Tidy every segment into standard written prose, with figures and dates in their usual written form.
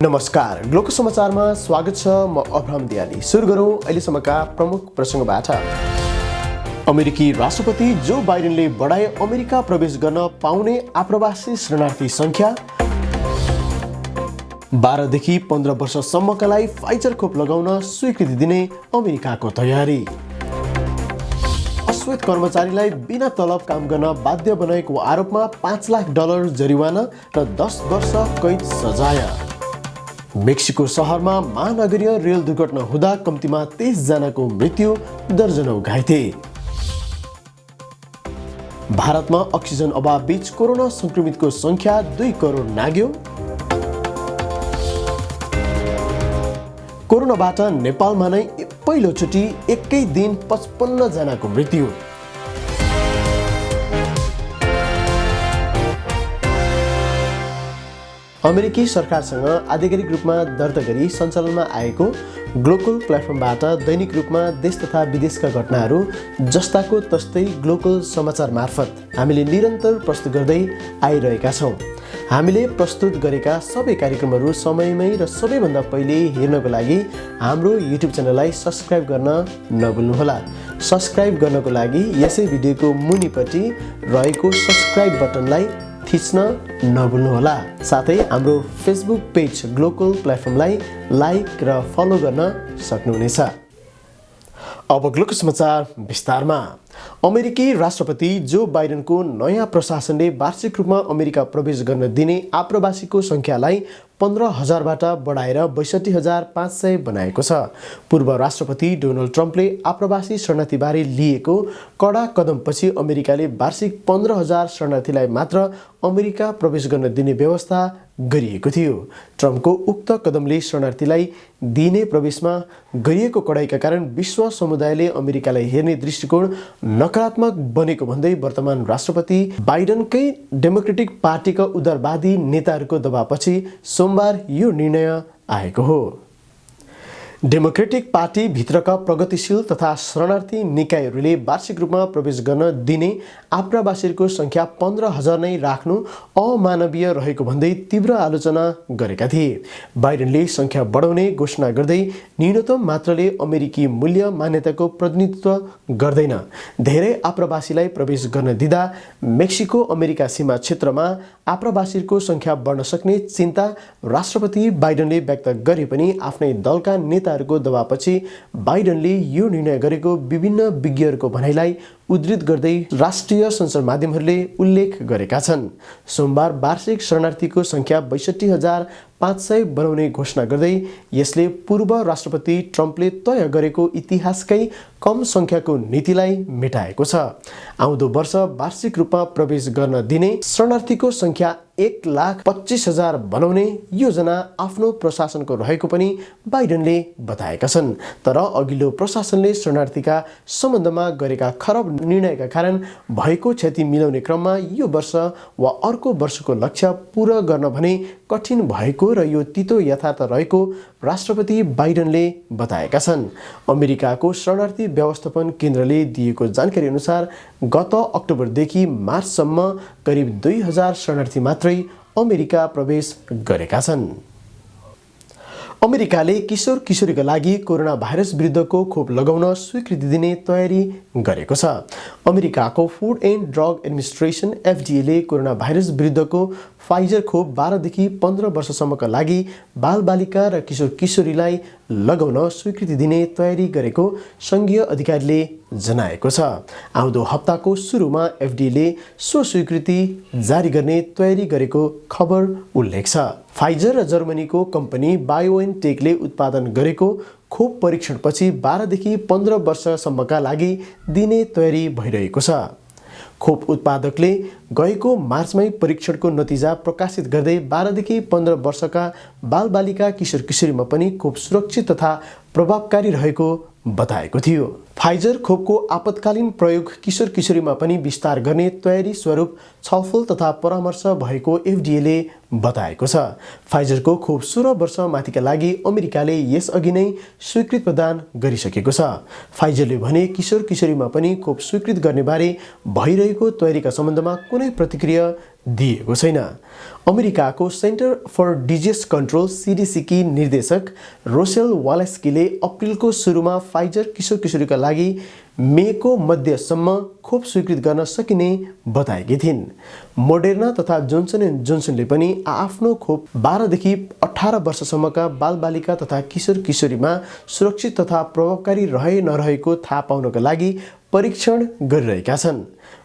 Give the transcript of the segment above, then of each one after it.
नमस्कार, ग्लोको समाचारमा स्वागत छ। म अब्राहम दियाली। सुरु गरौँ अहिलेसम्मका प्रमुख प्रसङ्गबाट। अमेरिकी राष्ट्रपति जो बाइडेनले बढाए अमेरिका प्रवेश गर्न पाउने आप्रवासी शरणार्थी सङ्ख्या। 12 देखि 15 वर्षसम्मका लागि फाइजर खोप लगाउन स्वीकृति दिने अमेरिकाको तयारी। अश्वेत कर्मचारीलाई बिना तलब काम गर्न बाध्य बनाएको आरोपमा $5 लाख जरिवाना र 10 वर्ष कैद सजाय। मेक्सिको शहरमा महानगरीय रेल दुर्घटना हुँदा कम्तीमा 23 जनाको मृत्यु, दर्जनौं घाइते। भारतमा अक्सिजन अभाव बीच कोरोना संक्रमितको संख्या 2 करोड नाग्यो। कोरोनाबाट नेपालमा नै पहिलोचोटि एकै दिन 55 जनाको मृत्यु। अमेरिकी सरकारसँग आधिकारिक रूपमा दर्ता गरी सञ्चालनमा आएको ग्लोकल प्लेटफर्मबाट दैनिक रूपमा देश तथा विदेशका घटनाहरू जस्ताको तस्तै ग्लोकल समाचार मार्फत हामीले निरन्तर प्रस्तुत गर्दै आइरहेका छौँ। हामीले प्रस्तुत गरेका सबै कार्यक्रमहरू समयमै र सबैभन्दा पहिले हेर्नको लागि हाम्रो युट्युब च्यानललाई सब्स्क्राइब गर्न नभुल्नुहोला। सब्स्क्राइब गर्नको लागि यसै भिडियोको मुनिपट्टि रहेको सब्स्क्राइब बटनलाई थिच्न नभुल्नुहोला। साथै हाम्रो फेसबुक पेज ग्लोकल प्लेटफर्मलाई लाइक र फलो गर्न सक्नुहुनेछ। अब ग्लोकल समाचार विस्तारमा। अमेरिकी राष्ट्रपति जो बाइडेनको नयाँ प्रशासनले वार्षिक रूपमा अमेरिका प्रवेश गर्न दिने आप्रवासीको संख्यालाई 15,000बाट बढाएर 62,500 बनाएको छ। पूर्व राष्ट्रपति डोनाल्ड ट्रम्पले आप्रवासी शरणार्थीबारे लिएको कडा कदमपछि अमेरिकाले वार्षिक 15,000 शरणार्थीलाई मात्र अमेरिका प्रवेश गर्न दिने व्यवस्था गरिएको थियो। ट्रम्पको उक्त कदमले शरणार्थीलाई दिने प्रवेशमा गरिएको कडाइका कारण विश्व समुदायले अमेरिकालाई हेर्ने दृष्टिकोण नकारात्मक बनेको भन्दै वर्तमान राष्ट्रपति बाइडेनकै डेमोक्रेटिक पार्टीका उदारवादी नेताहरूको दबावपछि सोमबार यो निर्णय आएको हो। डेमोक्रेटिक पार्टी भित्रका प्रगतिशील तथा शरणार्थी निकायहरूले वार्षिक रूपमा प्रवेश गर्न दिने आप्रवासीहरूको संख्या 15,000 नै राख्नु अमानवीय रहेको भन्दै तीव्र आलोचना गरेका थिए। बाइडेनले संख्या बढाउने घोषणा गर्दै न्यूनतम मात्रले अमेरिकी मूल्य मान्यताको प्रतिनिधित्व गर्दैन। धेरै आप्रवासीलाई प्रवेश गर्न दिँदा मेक्सिको अमेरिका सीमा क्षेत्रमा आप्रवासीहरूको संख्या बढ्न सक्ने चिन्ता राष्ट्रपति बाइडेनले व्यक्त गरे पनि आफ्नै दलका नेताहरूको दबावपछि बाइडेनले यो निर्णय गरेको विभिन्न विज्ञहरूको भनाइलाई उद्धृत गर्दै राष्ट्रिय सञ्चार माध्यमहरूले उल्लेख गरेका छन्। सोमबार वार्षिक शरणार्थीको संख्या 62,500 बनाउने घोषणा गर्दै यसले पूर्व राष्ट्रपति ट्रम्पले तय गरेको इतिहासकै कम संख्याको नीतिलाई मेटाएको छ। आउँदो वर्ष वार्षिक रूपमा प्रवेश गर्न दिने शरणार्थीको संख्या 1,25,000 बनाउने योजना आफ्नो प्रशासनको रहेको पनि बाइडेनले बताएका छन्। तर अघिल्लो प्रशासनले शरणार्थीका सम्बन्धमा गरेका खराब निर्णयका कारण भएको क्षति मिलाउने क्रममा यो वर्ष वा अर्को वर्षको लक्ष्य पूरा गर्न भने कठिन भएको र यो तितो यथार्थ रहेको राष्ट्रपति बाइडेनले बताएका छन्। अमेरिकाको शरणार्थी व्यवस्थापन केन्द्रले दिएको जानकारी अनुसार गत अक्टोबरदेखि मार्चसम्म करिब 2,000 शरणार्थी मात्रै अमेरिका प्रवेश गरेका छन्। अमेरिकाले किशोर किशोरीका लागि कोरोना भाइरस विरुद्धको खोप लगाउन स्वीकृति दिने तयारी गरेको छ। अमेरिकाको food and drug administration FDA corona virus विरुद्धको फाइजर खोप 12 देखि 15 वर्षसम्मका लागि बालबालिका र किशोर किशोरीलाई लगाउन स्वीकृति दिने तयारी गरेको सङ्घीय अधिकारीले जनाएको छ। आउँदो हप्ताको सुरुमा FDA सो स्वीकृति जारी गर्ने तयारी गरेको खबर उल्लेख छ। फाइजर र जर्मनीको कम्पनी बायोएनटेकले उत्पादन गरेको खोप परीक्षणपछि 12 देखि 15 वर्षसम्मका लागि दिने तयारी भइरहेको छ। खोप उत्पादकले गएको मार्चमै परीक्षणको नतिजा प्रकाशित गर्दै 12 देखि 15 वर्षका बालबालिका किशोर किशोरीमा पनि खोप सुरक्षित तथा प्रभावकारी रहेको बताएको थियो। फाइजर खोपको आपतकालीन प्रयोग किशोर किशोरीमा पनि विस्तार गर्ने तयारी स्वरूप छलफल तथा परामर्श भएको FDAले बताएको छ। फाइजरको खोप 16 वर्ष माथिका लागि अमेरिकाले यसअघि नै स्वीकृति प्रदान गरिसकेको छ। फाइजरले भने किशोर किशोरीमा पनि खोप स्वीकृत गर्ने बारे भइरहेको तयारीका सम्बन्धमा कुनै प्रतिक्रिया दिएको छैन। अमेरिकाको centre for disease control CDC की निर्देशक रोसेल वालेस्कीले अप्रिलको सुरुमा फाइजर किशोर किशोरीका लागि मेको मध्यसम्म खोप स्वीकृत गर्न सकिने बताएकी थिइन्। मोडेर्ना तथा जोन्सन एन्ड जोन्सनले पनि आफ्नो खोप 12 देखि 18 वर्षसम्मका बालबालिका तथा किशोर किशोरीमा सुरक्षित तथा प्रभावकारी रहे नरहेको थाहा पाउनका लागि परीक्षण गरिरहेका छन्।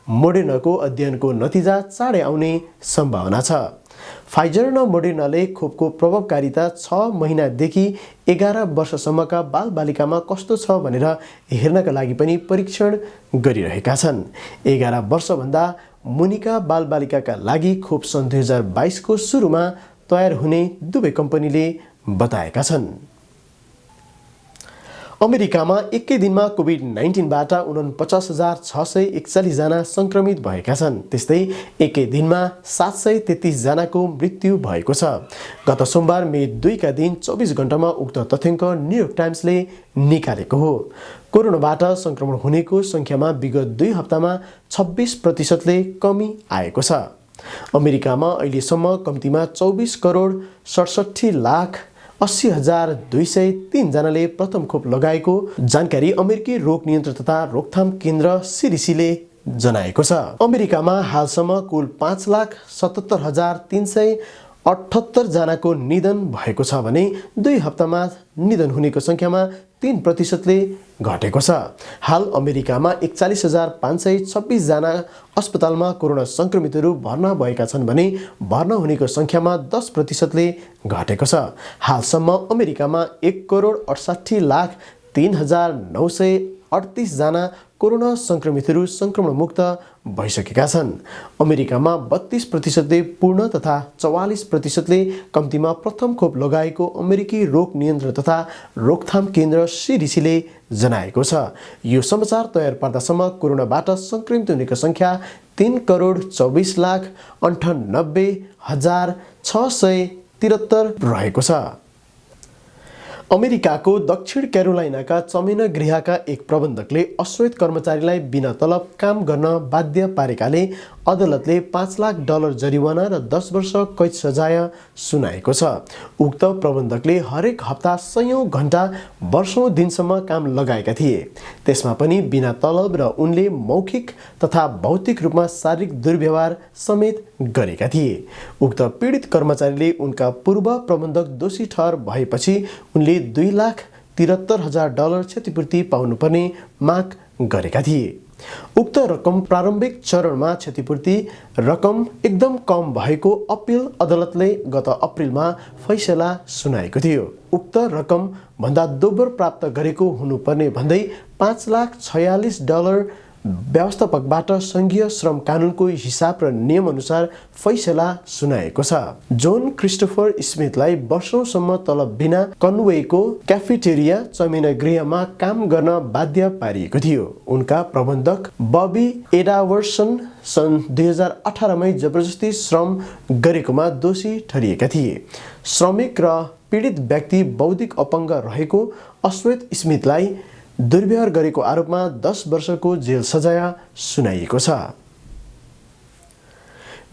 मोडेर्नाको अध्ययनको नतिजा चाँडै आउने सम्भावना छ। फाइजर र मोडेर्नाले खोपको प्रभावकारिता 6 महिनादेखि 11 वर्षसम्मका बालबालिकामा कस्तो छ भनेर हेर्नका लागि पनि परीक्षण गरिरहेका छन्। 11 वर्षभन्दा मुनिका बालबालिकाका लागि खोप सन् 2022 को सुरुमा तयार हुने दुवै कम्पनीले बताएका छन्। अमेरिकामा एकै दिनमा कोभिड-19बाट 49,641 जना संक्रमित भएका छन्। त्यस्तै एकै दिनमा 733 जनाको मृत्यु भएको छ। गत सोमबार मे 2 का दिन 24 घण्टामा उक्त तथ्याङ्क न्युयोर्क टाइम्सले निकालेको हो। कोरोनाबाट संक्रमण हुनेको संख्यामा विगत 2 हप्तामा 26% कमी आएको छ। अमेरिकामा अहिलेसम्म कम्तीमा 24 करोड 67 लाख 80,203 जनाले प्रथम खोप लगाएको जानकारी अमेरिकी रोग नियन्त्रण तथा रोकथाम केन्द्र CDCले जनाएको छ। अमेरिकामा हालसम्म कुल 5,77,378 जनाको निधन भएको छ भने 2 हप्तामा निधन हुनेको संख्यामा 3%ले घटेको छ। हाल अमेरिकामा 41,526 जना अस्पतालमा कोरोना संक्रमितहरू भर्ना भएका छन् भने भर्ना हुनेको संख्यामा 10%ले घटेको छ। हालसम्म अमेरिकामा 1,68,03,938 जना कोरोना संक्रमितहरू संक्रमणमुक्त भइसकेका छन्। अमेरिकामा 32%ले पूर्ण तथा 44%ले कम्तीमा प्रथम खोप लगाएको अमेरिकी रोग नियन्त्रण तथा रोकथाम केन्द्र CDCले जनाएको छ। यो समाचार तयार पार्दासम्म कोरोनाबाट संक्रमित हुनेको संख्या 3,24,98,673 रहेको छ। अमेरिकाको दक्षिण क्यारोलाइनाका चमेना गृहका एक प्रबन्धकले अश्वेत कर्मचारीलाई बिना तलब काम गर्न बाध्य पारेकाले अदालतले $5 लाख जरिवाना र 10 वर्ष कैद सजाय सुनाएको छ। उक्त प्रबन्धकले हरेक हप्ता सयौं घण्टा वर्षौं दिनसम्म काम लगाएका थिए। त्यसमा पनि बिना तलब र उनले मौखिक तथा भौतिक रूपमा शारीरिक दुर्व्यवहार समेत गरेका थिए। उक्त पीडित कर्मचारीले उनका पूर्व प्रबन्धक दोषी ठहर भएपछि उनले $2,73,000 क्षतिपूर्ति पाउनुपर्ने माग गरेका थिए। उक्त रकम प्रारम्भिक चरणमा क्षतिपूर्ति रकम एकदम कम भएको अपिल अदालतले गत अप्रिलमा फैसला सुनाएको थियो। उक्त रकम भन्दा दोब्बर प्राप्त गरेको हुनुपर्ने भन्दै $5,46,000 व्यवस्थापकबाट संघीय श्रम कानुनको हिसाब र नियम अनुसार फैसला सुनाएको छ। जोन क्रिस्टोफर स्मिथलाई वर्षौंसम्म तलब बिना कन्वेको क्याफेटेरिया चमेना गृहमा काम गर्न बाध्य पारिएको थियो। उनका प्रबन्धक बबी एडावर्सन सन् 2018 मै जबरजस्ती श्रम गरेकोमा दोषी ठहरिएका थिए। श्रमिक र पीडित व्यक्ति बौद्धिक अपङ्ग रहेको अश्वेत स्मिथलाई दुर्व्यवहार गरेको आरोपमा 10 वर्षको जेल सजाय सुनाइएको छ।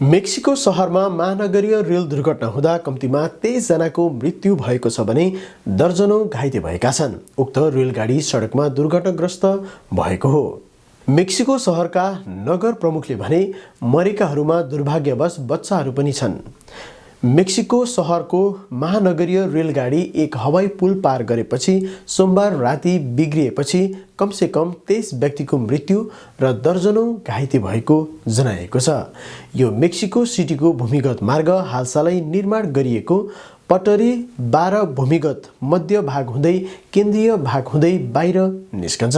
मेक्सिको शहरमा महानगरीय रेल दुर्घटना हुँदा कम्तीमा 23 जनाको मृत्यु भएको छ भने दर्जनौं घाइते भएका छन्। उक्त रेलगाडी सडकमा दुर्घटनाग्रस्त भएको हो। मेक्सिको शहरका नगर प्रमुखले भने मरेकाहरूमा दुर्भाग्यवश बच्चाहरू पनि छन्। मेक्सिको शहरको महानगरीय रेलगाडी एक हवाई पुल पार गरेपछि सोमबार राति बिग्रिएपछि कमसेकम 23 व्यक्तिको मृत्यु र दर्जनौं घाइते भएको जनाएको छ। यो मेक्सिको सिटीको भूमिगत मार्ग हालसालै निर्माण गरिएको पटरी 12 भूमिगत मध्य भाग हुँदै केन्द्रीय भाग हुँदै बाहिर निस्कन्छ।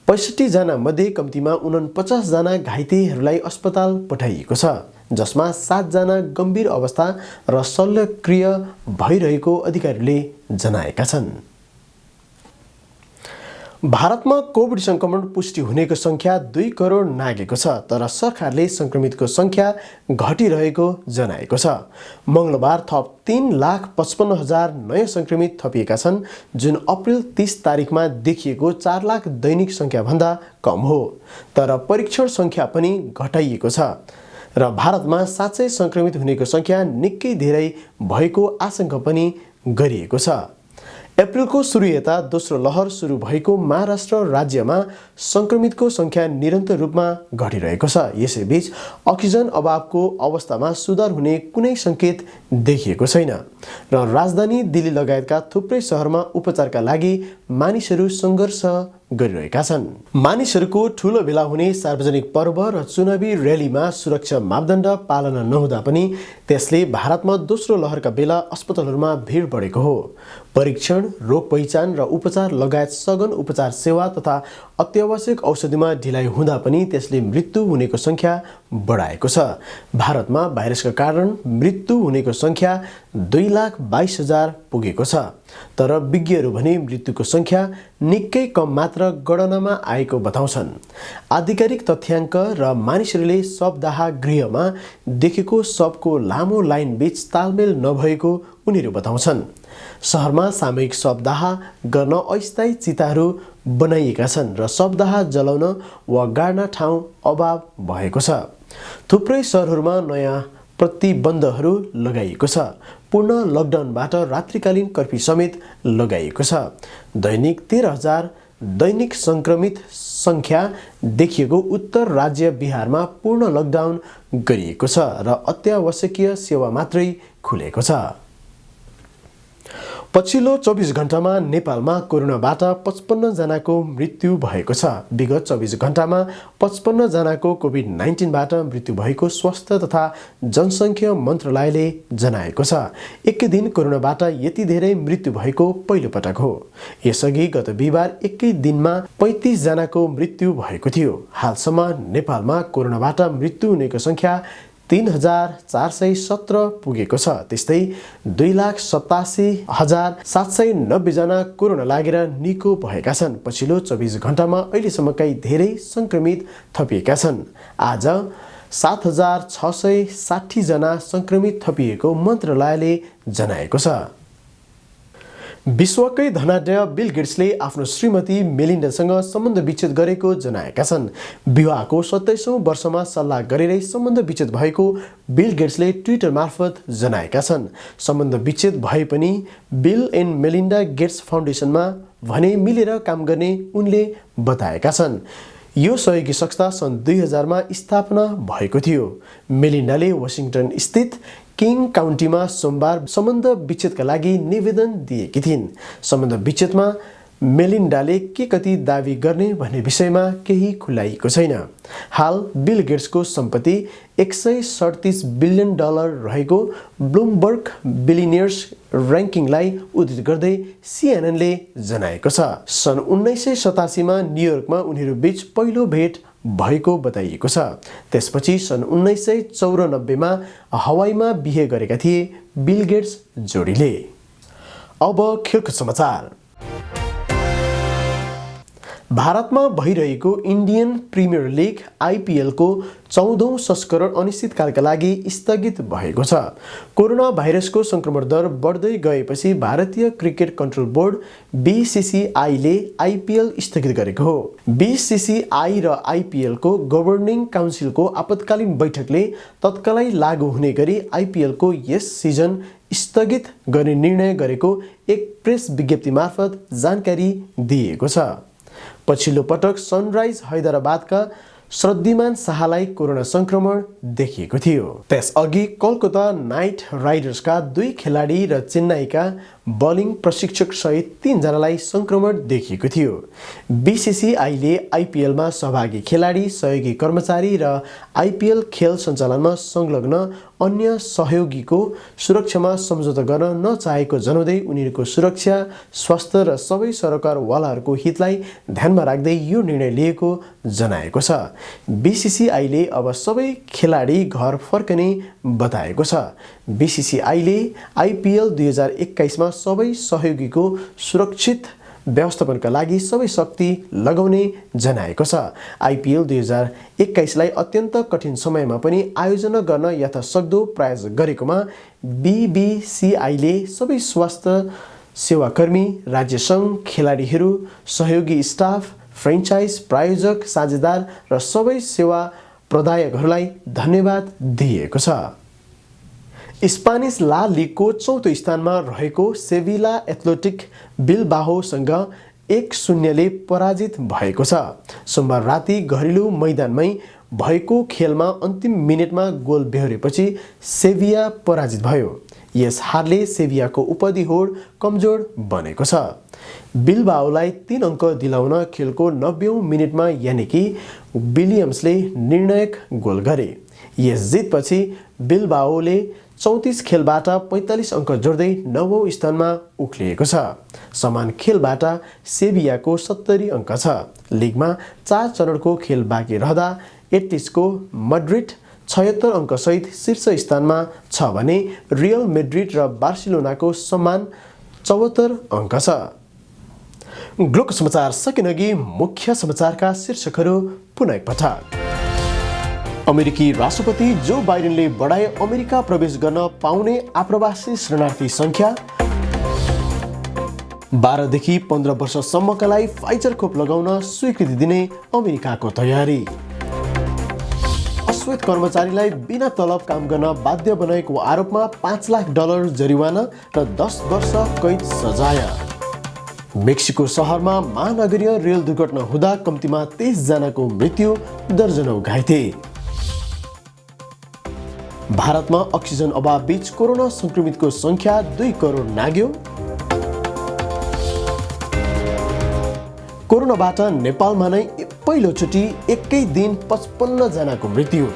65 जना मध्ये कम्तीमा 49 जना घाइतेहरूलाई अस्पताल पठाइएको छ, जसमा 7 जना गम्भीर अवस्था र शल्यक्रिया भइरहेको अधिकारीले जनाएका छन्। भारतमा कोभिड संक्रमण पुष्टि हुनेको संख्या 2 करोड नागेको छ, तर सरकारले संक्रमितको संख्या घटिरहेको जनाएको छ। मंगलबार थप 3,55,000 नयाँ संक्रमित थपिएका छन्, जुन अप्रिल 30 तारिखमा देखिएको 4 लाख दैनिक संख्या भन्दा कम हो। तर परीक्षण संख्या पनि घटाइएको छ। र भारतमा साँच्चै संक्रमित हुनेको संख्या निकै धेरै भएको आशंका पनि गरिएको छ। अप्रिलको सुरु यता दोस्रो लहर सुरु भएको महाराष्ट्र राज्यमा संक्रमितको संख्या निरन्तर रूपमा घटिरहेको छ। यसैबीच अक्सिजन अभावको अवस्थामा सुधार हुने कुनै संकेत देखिएको छैन र राजधानी दिल्ली लगायतका थुप्रै शहरमा उपचारका लागि मानिसहरू सङ्घर्ष गरिरहेका छन्। मानिसहरूको ठूलो भेला हुने सार्वजनिक पर्व र चुनावी र्यालीमा सुरक्षा मापदण्ड पालना नहुँदा पनि त्यसले भारतमा दोस्रो लहरका बेला अस्पतालहरूमा भिड बढेको हो। परीक्षण, रोग पहिचान र उपचार लगायत सघन उपचार सेवा तथा अत्यावश्यक औषधिमा ढिलाइ हुँदा पनि त्यसले मृत्यु हुनेको संख्या बढाएको छ। भारतमा भाइरसका कारण मृत्यु हुनेको संख्या 2,22,000 पुगेको छ। तर विज्ञहरू भने मृत्युको संख्या निकै कम मात्र गणनामा आएको बताउँछन्। आधिकारिक तथ्याङ्क र मानिसहरूले शवदाह गृहमा देखेको शवको लामो लाइन बीच तालमेल नभएको उनीहरू बताउँछन्। शहरमा सामूहिक शवदाह गर्न अस्थायी चिताहरू बनाइएका छन् र शवदाह जलाउन वा गाड्न ठाउँ अभाव भएको छ। थुप्रै शहरहरूमा नयाँ प्रतिबन्धहरू लगाइएको छ। पूर्ण लकडाउनबाट रात्रिकालीन कर्फ्यू समेत लगाइएको छ। दैनिक 13,000 दैनिक संक्रमित संख्या देखिएको उत्तर राज्य बिहारमा पूर्ण लकडाउन गरिएको छ र अत्यावश्यकीय सेवा मात्रै खुलेको छ। पछिल्लो 24 घण्टामा नेपालमा कोरोनाबाट 55 जनाको मृत्यु भएको छ। विगत 24 घण्टामा 55 जनाको कोभिड-19बाट मृत्यु भएको स्वास्थ्य तथा जनसङ्ख्या मन्त्रालयले जनाएको छ। एकै दिन कोरोनाबाट यति धेरै मृत्यु भएको पहिलो पटक हो। यसअघि गत बिहिबार एकै दिनमा 35 जनाको मृत्यु भएको थियो। हालसम्म नेपालमा कोरोनाबाट मृत्यु हुनेको संख्या 3,417 पुगेको छ। त्यस्तै 2,87,790 जना कोरोना लागेर निको भएका छन्। पछिल्लो 24 घण्टामा अहिलेसम्मकै धेरै संक्रमित थपिएका छन्। आज 7,660 जना संक्रमित थपिएको मन्त्रालयले जनाएको छ। विश्वकै धनाढ्य बिल गेट्सले आफ्नो श्रीमती मेलिन्डासँग सम्बन्ध विच्छेद गरेको जनाएका छन्। विवाहको 27औं वर्षमा सल्लाह गरेरै सम्बन्ध विच्छेद भएको बिल गेट्सले ट्विटर मार्फत जनाएका छन्। सम्बन्ध विच्छेद भए पनि बिल एन्ड मेलिन्डा गेट्स फाउन्डेसनमा भने मिलेर काम गर्ने उनले बताएका छन्। यो सहयोगी संस्था सन् 2000 मा स्थापना भएको थियो। मेलिन्डाले वाशिंटन स्थित किङ काउन्टीमा सोमबार सम्बन्ध विच्छेदका लागि निवेदन दिएकी थिइन्। सम्बन्ध विच्छेदमा मेलिन्डाले के कति दावी गर्ने भन्ने विषयमा केही खुलाइएको छैन। हाल बिल गेट्सको सम्पत्ति $137 बिलियन रहेको ब्लुमबर्ग बिलियनियर्स र्याङ्किङलाई उद्धृत गर्दै CNN ले जनाएको छ। सन् 1987 मा न्युयोर्कमा उनीहरू बीच पहिलो भेट भएको बताइएको छ। त्यसपछि सन् 1994 मा हवाईमा बिहे गरेका थिए बिल गेट्स जोडीले। अब खेलकुद समाचार। भारतमा भइरहेको इन्डियन प्रिमियर लिग IPL को 14औं संस्करण अनिश्चितकालका लागि स्थगित भएको छ। कोरोना भाइरसको संक्रमण दर बढ्दै गएपछि भारतीय क्रिकेट कन्ट्रोल बोर्ड BCCI ले IPL स्थगित गरेको हो। BCCI र IPL को गभर्निङ काउन्सिलको आपतकालीन बैठकले तत्कालै लागू हुने गरी IPL को यस सिजन स्थगित गर्ने निर्णय गरेको एक प्रेस विज्ञप्ति मार्फत जानकारी दिएको छ। पछिल्लो पटक सनराइज हैदराबादका श्रद्धिमान शाहलाई कोरोना संक्रमण देखिएको थियो। त्यसअघि कोलकाता नाइट राइडर्सका 2 खेलाडी र चेन्नईका बलिङ प्रशिक्षक सहित 3 जनालाई संक्रमण देखिएको थियो। BCCI ले IPL मा सहभागी खेलाडी, सहयोगी कर्मचारी र IPL खेल सञ्चालनमा संलग्न अन्य सहयोगीको सुरक्षामा सम्झौता गर्न नचाहेको जनाउँदै उनीहरूको सुरक्षा, स्वास्थ्य र सबै सरकारवालाहरूको हितलाई ध्यानमा राख्दै यो निर्णय लिएको जनाएको छ। BCCI ले अब सबै खेलाडी घर फर्कने बताएको छ। BCCI ले IPL 2021 मा सबै सहयोगीको सुरक्षित व्यवस्थापनका लागि सबै शक्ति लगाउने जनाएको छ। IPL 2021 लाई अत्यन्त कठिन समयमा पनि आयोजना गर्न यथासक्दो प्रयास गरेकोमा BCCI ले सबै स्वास्थ्य सेवाकर्मी, राज्य सङ्घ, खेलाडीहरू, सहयोगी स्टाफ, फ्रेन्चाइज प्रायोजक, साझेदार र सबै सेवा प्रदायकहरूलाई धन्यवाद दिएको छ। स्पेनिस ला लिगको चौथो स्थानमा रहेको सेभिला एथलेटिक बिलबाओसँग 1-0 पराजित भएको छ। सोमबार राति घरेलु मैदानमै भएको खेलमा अन्तिम मिनेटमा गोल बेहोरेपछि सेभिया पराजित भयो। यस हारले सेभियाको उपाधि होड कमजोर बनेको छ। बिलबाओलाई 3 अङ्क दिलाउन खेलको 90औं मिनेटमा यानिकि विलियम्सले निर्णायक गोल गरे। यस जितपछि बिलबाओले 34 खेलबाट 45 अङ्क जोड्दै 9औं स्थानमा उक्लिएको छ। समान खेलबाट सेभियाको 70 अङ्क छ। लिगमा 4 चरणको खेल बाँकी रहँदा एटलेटिको मैड्रिड 76 अङ्कसहित शीर्ष स्थानमा छ भने रियल मैड्रिड र बार्सिलोनाको समान 74 अङ्क छ। ग्लोको समाचार सकिनअघि मुख्य समाचारका शीर्षकहरू पुनः एकपटक। अमेरिकी राष्ट्रपति जो बाइडेनले बढाए अमेरिका प्रवेश गर्न पाउने आप्रवासी शरणार्थी संख्या। 12 देखि 15 वर्षसम्मका लागि फाइजर खोप लगाउन स्वीकृति दिने अमेरिकाको तयारी। अश्वेत कर्मचारीलाई बिना तलब काम गर्न बाध्य बनाएको आरोपमा $5 लाख जरिवाना र 10 वर्ष कैद सजाय। मेक्सिको शहरमा महानगरीय रेल दुर्घटना हुँदा कम्तीमा 23 जनाको मृत्यु, दर्जनौं घाइते। भारतमा अक्सिजन अभाव बीच कोरोना संक्रमितको संख्या 2 करोड नाग्यो। कोरोनाबाट नेपालमा नै पहिलोचोटि एकै दिन 55 जनाको मृत्यु।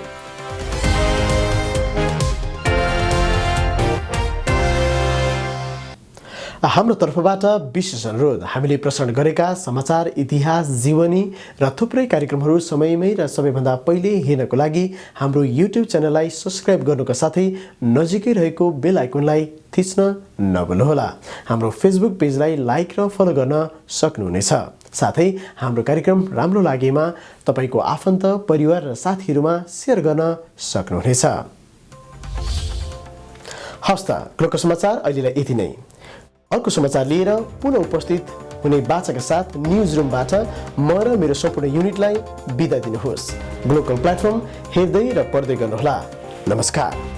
हाम्रो तर्फबाट विशेष अनुरोध। हामीले प्रसारण गरेका समाचार, इतिहास, जीवनी र थुप्रै कार्यक्रमहरू समयमै र सबैभन्दा पहिले हेर्नको लागि हाम्रो युट्युब च्यानललाई सब्स्क्राइब गर्नुका साथै नजिकै रहेको बेल आइकनलाई थिच्न नभुल्नुहोला। हाम्रो फेसबुक पेजलाई लाइक र फलो गर्न सक्नुहुनेछ। साथै हाम्रो कार्यक्रम राम्रो लागेमा तपाईको आफन्त, परिवार र साथीहरूमा शेयर गर्न सक्नुहुनेछ। हवस् त, ग्लोको समाचार अहिलेलाई यति नै। अर्को समाचार लिएर पुनः उपस्थित हुने बाचाका साथ न्युज रुमबाट म र मेरो सम्पूर्ण युनिटलाई बिदा दिनुहोस्। ग्लोकल प्लेटफर्म हेर्दै र पढ्दै गर्नुहोला। नमस्कार।